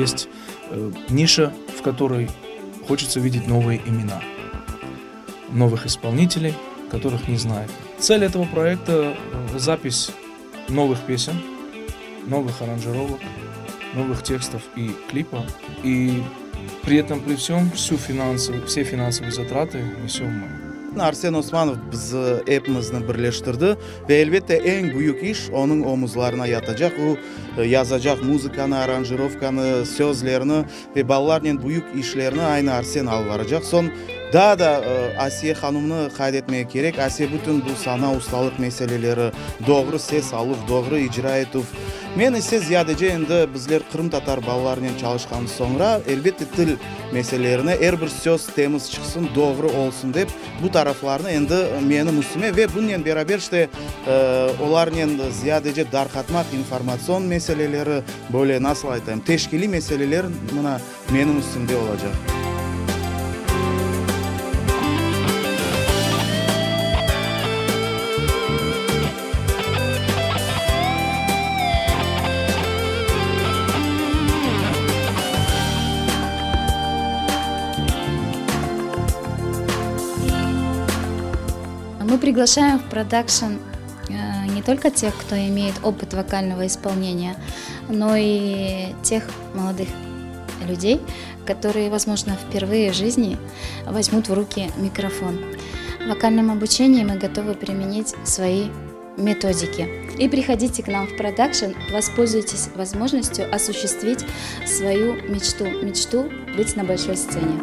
есть ниша, в которой хочется видеть новые имена, новых исполнителей, которых не знает. Цель этого проекта – запись новых песен, новых аранжировок, новых текстов и клипа. И при этом, при всем, все финансовые затраты несем мы. Арсен Османов біз эпімізді бірлештірді ve elbette en büyük iş onun omuzlarına yatacak. O yazacak muzikаны, aranjirovkаны, sözlerini ve ballarının büyük işlerini aynı Arsen alып varacak. Son daha da Asiye Hanım'ını kaydetmeye gerek. Asiye bütün bu sana ustalık meseleleri, doğru ses alıp, doğru icra etip. Men ise ziyadece endi bizler Kırım Tatar ballarının çalışkanı sonra elbette til meselelerini her bir söz temiz çıksın, doğru olsun deyip bu taraflarını endi menim üstüme ve bununla beraber işte onların ziyadece darkatmak informasyon meseleleri böyle nasıl aytayım teşkili meseleler buna menim üstümde olacak. Мы приглашаем в продакшн не только тех, кто имеет опыт вокального исполнения, но и тех молодых людей, которые, возможно, впервые в жизни возьмут в руки микрофон. В вокальном обучении мы готовы применить свои методики. И приходите к нам в продакшн, воспользуйтесь возможностью осуществить свою мечту быть на большой сцене.